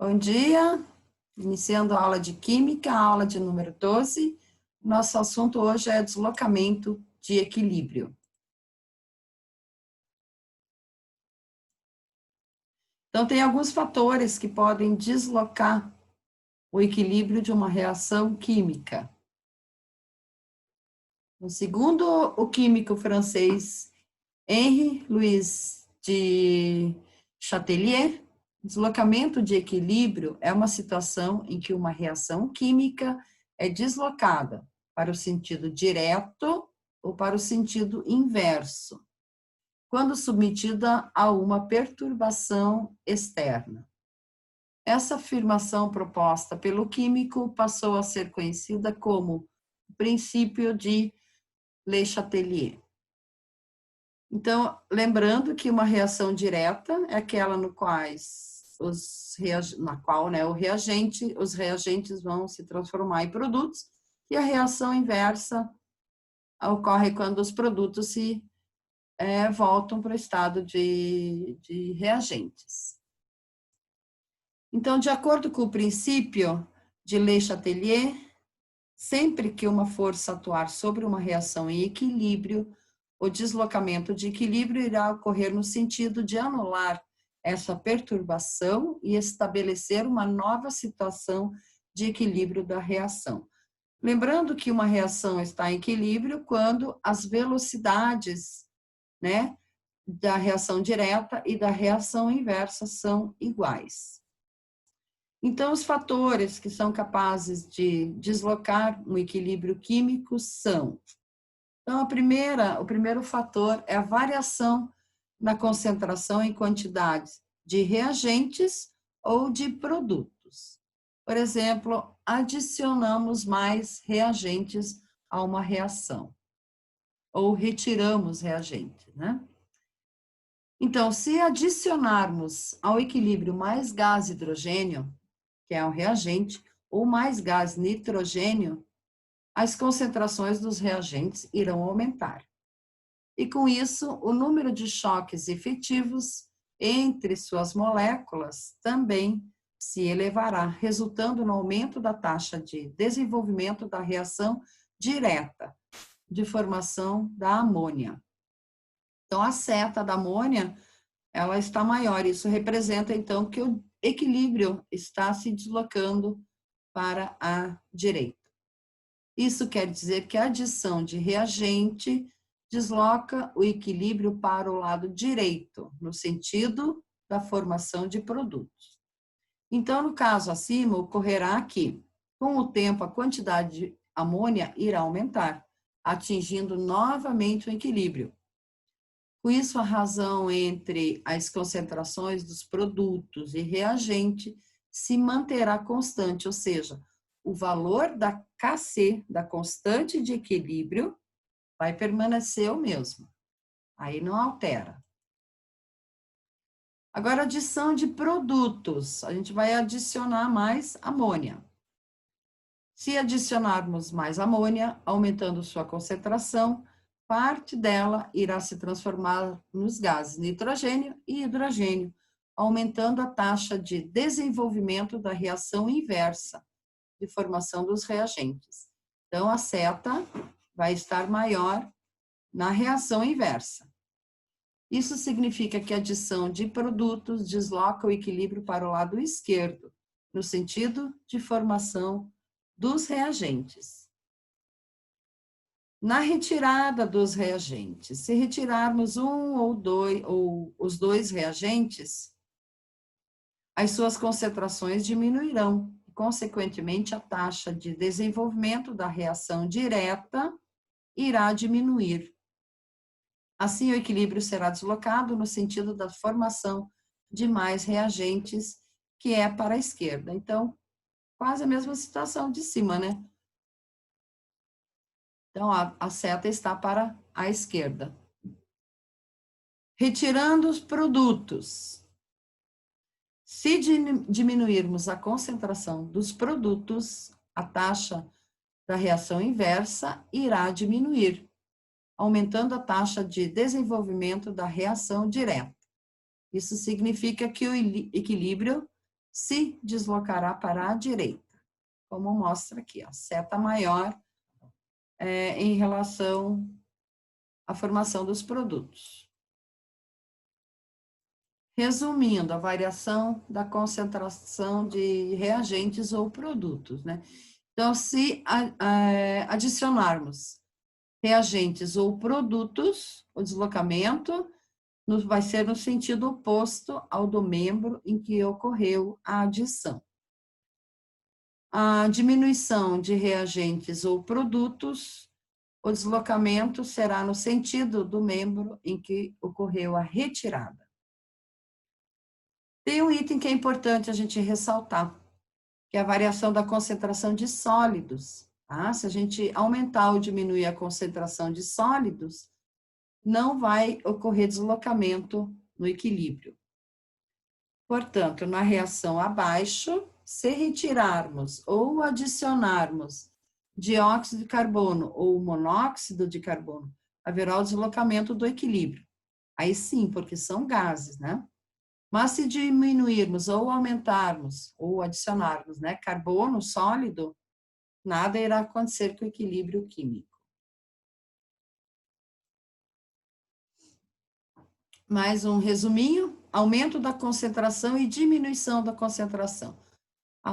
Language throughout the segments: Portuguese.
Bom dia, iniciando a aula de Química, a aula de número 12. Nosso assunto hoje é deslocamento de equilíbrio. Então, tem alguns fatores que podem deslocar o equilíbrio de uma reação química. Segundo o químico francês Henri-Louis de Chatelier, deslocamento de equilíbrio é uma situação em que uma reação química é deslocada para o sentido direto ou para o sentido inverso, quando submetida a uma perturbação externa. Essa afirmação proposta pelo químico passou a ser conhecida como o princípio de Le Chatelier. Então, lembrando que uma reação direta é aquela no quais os reagentes vão se transformar em produtos, e a reação inversa ocorre quando os produtos se voltam para o estado de reagentes. Então, de acordo com o princípio de Le Chatelier, sempre que uma força atuar sobre uma reação em equilíbrio, o deslocamento de equilíbrio irá ocorrer no sentido de anular essa perturbação e estabelecer uma nova situação de equilíbrio da reação. Lembrando que uma reação está em equilíbrio quando as velocidades, da reação direta e da reação inversa são iguais. Então, os fatores que são capazes de deslocar um equilíbrio químico são: então, o primeiro fator é a variação na concentração em quantidades de reagentes ou de produtos. Por exemplo, adicionamos mais reagentes a uma reação, ou retiramos reagente, né? Então, se adicionarmos ao equilíbrio mais gás hidrogênio, que é um reagente, ou mais gás nitrogênio, as concentrações dos reagentes irão aumentar. E com isso, o número de choques efetivos entre suas moléculas também se elevará, resultando no aumento da taxa de desenvolvimento da reação direta de formação da amônia. Então, a seta da amônia, ela está maior. Isso representa, então, que o equilíbrio está se deslocando para a direita. Isso quer dizer que a adição de reagente desloca o equilíbrio para o lado direito, no sentido da formação de produtos. Então, no caso acima, ocorrerá que, com o tempo, a quantidade de amônia irá aumentar, atingindo novamente o equilíbrio. Com isso, a razão entre as concentrações dos produtos e reagente se manterá constante, ou seja, o valor da Kc, da constante de equilíbrio, vai permanecer o mesmo. Aí não altera. Agora, adição de produtos. A gente vai adicionar mais amônia. Se adicionarmos mais amônia, aumentando sua concentração, parte dela irá se transformar nos gases nitrogênio e hidrogênio, aumentando a taxa de desenvolvimento da reação inversa, de formação dos reagentes. Então, a seta vai estar maior na reação inversa. Isso significa que a adição de produtos desloca o equilíbrio para o lado esquerdo, no sentido de formação dos reagentes. Na retirada dos reagentes, se retirarmos um ou os dois reagentes, as suas concentrações diminuirão. Consequentemente, a taxa de desenvolvimento da reação direta irá diminuir. Assim, o equilíbrio será deslocado no sentido da formação de mais reagentes, que é para a esquerda. Então, quase a mesma situação de cima, né? Então, a seta está para a esquerda. Retirando os produtos. Se diminuirmos a concentração dos produtos, a taxa da reação inversa irá diminuir, aumentando a taxa de desenvolvimento da reação direta. Isso significa que o equilíbrio se deslocará para a direita, como mostra aqui, a seta maior em relação à formação dos produtos. Resumindo, a variação da concentração de reagentes ou produtos, né? Então, se adicionarmos reagentes ou produtos, o deslocamento vai ser no sentido oposto ao do membro em que ocorreu a adição. A diminuição de reagentes ou produtos, o deslocamento será no sentido do membro em que ocorreu a retirada. Tem um item que é importante a gente ressaltar, que é a variação da concentração de sólidos. Tá? Se a gente aumentar ou diminuir a concentração de sólidos, não vai ocorrer deslocamento no equilíbrio. Portanto, na reação abaixo, se retirarmos ou adicionarmos dióxido de carbono ou monóxido de carbono, haverá o deslocamento do equilíbrio. Aí sim, porque são gases, né? Mas se diminuirmos ou aumentarmos ou adicionarmos, né, carbono sólido, nada irá acontecer com o equilíbrio químico. Mais um resuminho: aumento da concentração e diminuição da concentração.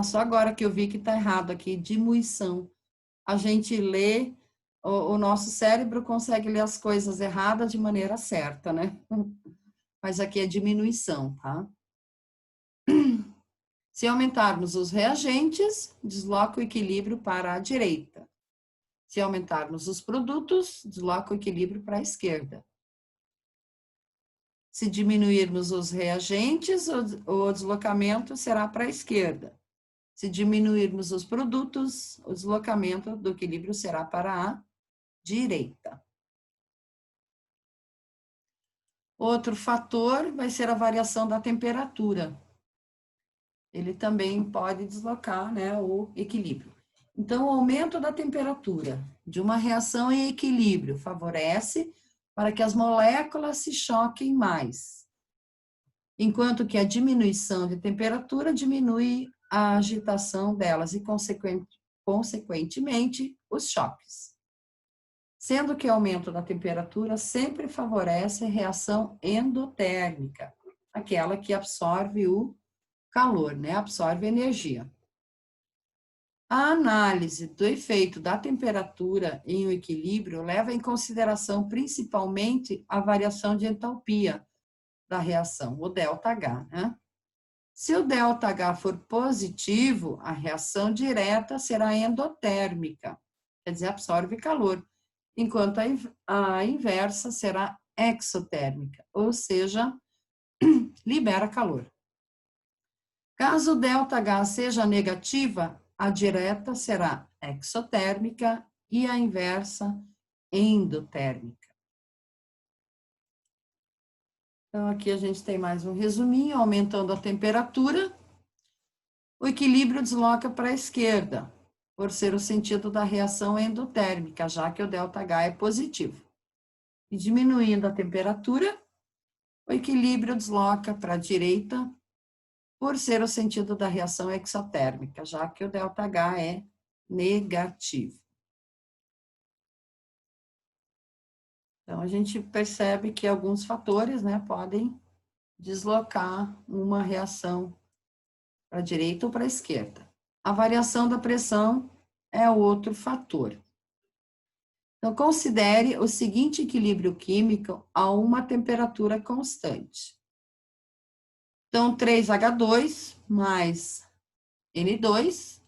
Só agora que eu vi que está errado aqui, diminuição. A gente lê, o nosso cérebro consegue ler as coisas erradas de maneira certa, né? Mas aqui é diminuição, tá? Se aumentarmos os reagentes, desloca o equilíbrio para a direita. Se aumentarmos os produtos, desloca o equilíbrio para a esquerda. Se diminuirmos os reagentes, o deslocamento será para a esquerda. Se diminuirmos os produtos, o deslocamento do equilíbrio será para a direita. Outro fator vai ser a variação da temperatura. Ele também pode deslocar, né, o equilíbrio. Então, o aumento da temperatura de uma reação em equilíbrio favorece para que as moléculas se choquem mais, enquanto que a diminuição de temperatura diminui a agitação delas e, consequentemente, os choques. Sendo que o aumento da temperatura sempre favorece a reação endotérmica, aquela que absorve o calor, né? Absorve energia. A análise do efeito da temperatura em um equilíbrio leva em consideração principalmente a variação de entalpia da reação, o ΔH, né? Se o ΔH for positivo, a reação direta será endotérmica, quer dizer, absorve calor, enquanto a inversa será exotérmica, ou seja, libera calor. Caso o ΔH seja negativa, a direta será exotérmica e a inversa endotérmica. Então, aqui a gente tem mais um resuminho: aumentando a temperatura, o equilíbrio desloca para a esquerda, por ser o sentido da reação endotérmica, já que o ΔH é positivo. E diminuindo a temperatura, o equilíbrio desloca para a direita, por ser o sentido da reação exotérmica, já que o ΔH é negativo. Então, a gente percebe que alguns fatores, né, podem deslocar uma reação para a direita ou para a esquerda. A variação da pressão é outro fator. Então, considere o seguinte equilíbrio químico a uma temperatura constante. Então, 3H2 mais N2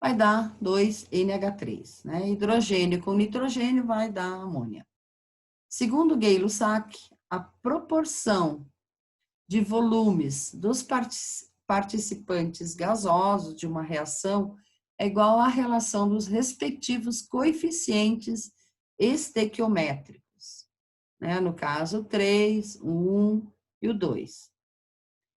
vai dar 2NH3, né? Hidrogênio com nitrogênio vai dar amônia. Segundo Gay-Lussac, a proporção de volumes dos participantes gasosos de uma reação é igual à relação dos respectivos coeficientes estequiométricos, né? No caso, 3, o 1 e o 2.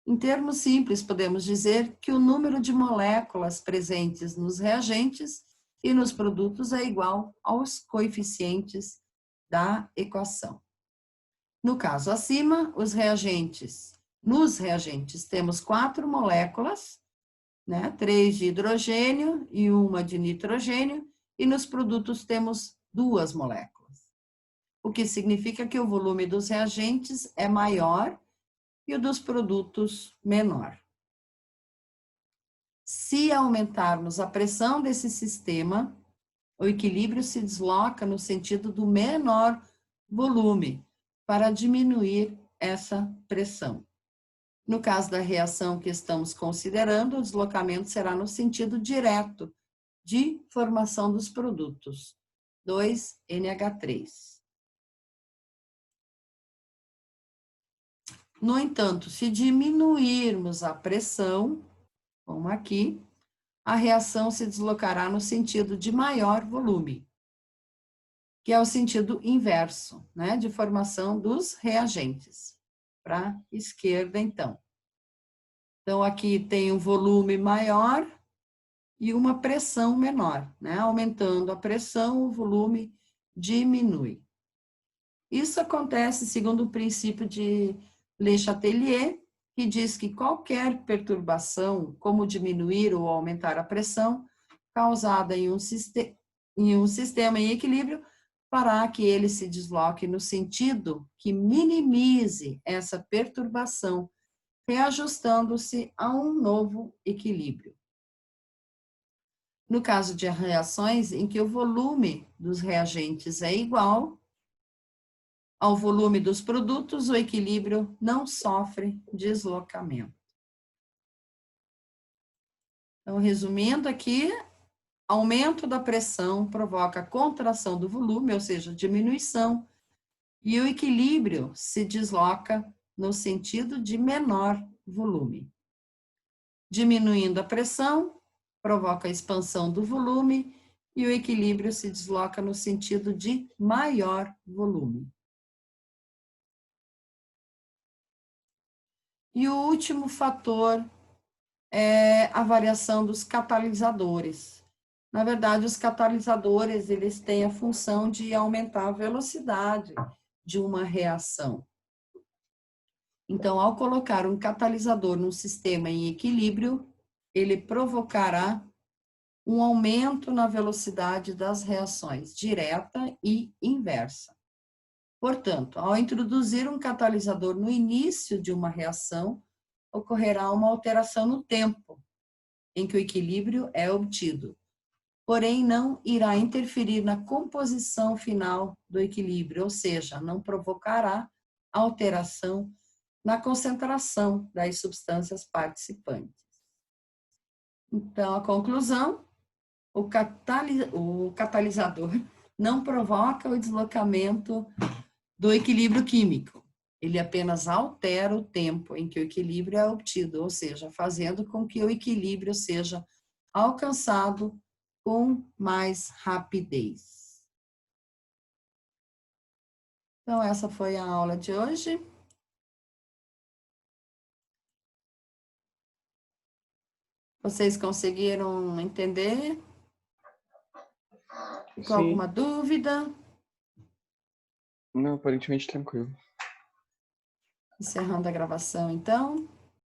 Em termos simples, podemos dizer que o número de moléculas presentes nos reagentes e nos produtos é igual aos coeficientes da equação. No caso acima, os reagentes Nos reagentes, temos 4 moléculas, né? 3 de hidrogênio e 1 de nitrogênio, e nos produtos temos 2 moléculas. O que significa que o volume dos reagentes é maior e o dos produtos menor. Se aumentarmos a pressão desse sistema, o equilíbrio se desloca no sentido do menor volume, para diminuir essa pressão. No caso da reação que estamos considerando, o deslocamento será no sentido direto de formação dos produtos, 2NH3. No entanto, se diminuirmos a pressão, como aqui, a reação se deslocará no sentido de maior volume, que é o sentido inverso, né, de formação dos reagentes. Para a esquerda, então. Então, aqui tem um volume maior e uma pressão menor, né? Aumentando a pressão, o volume diminui. Isso acontece segundo o princípio de Le Chatelier, que diz que qualquer perturbação, como diminuir ou aumentar a pressão, causada em um sistema em equilíbrio, fará que ele se desloque no sentido que minimize essa perturbação, reajustando-se a um novo equilíbrio. No caso de reações em que o volume dos reagentes é igual ao volume dos produtos, o equilíbrio não sofre deslocamento. Então, resumindo aqui, aumento da pressão provoca contração do volume, ou seja, diminuição, e o equilíbrio se desloca no sentido de menor volume. Diminuindo a pressão, provoca a expansão do volume e o equilíbrio se desloca no sentido de maior volume. E o último fator é a variação dos catalisadores. Na verdade, os catalisadores, eles têm a função de aumentar a velocidade de uma reação. Então, ao colocar um catalisador num sistema em equilíbrio, ele provocará um aumento na velocidade das reações, direta e inversa. Portanto, ao introduzir um catalisador no início de uma reação, ocorrerá uma alteração no tempo em que o equilíbrio é obtido, porém não irá interferir na composição final do equilíbrio, ou seja, não provocará alteração na concentração das substâncias participantes. Então, a conclusão, o catalisador não provoca o deslocamento do equilíbrio químico. Ele apenas altera o tempo em que o equilíbrio é obtido, ou seja, fazendo com que o equilíbrio seja alcançado com mais rapidez. Então, essa foi a aula de hoje. Vocês conseguiram entender? Ficou alguma dúvida? Não, aparentemente tranquilo. Encerrando a gravação, então.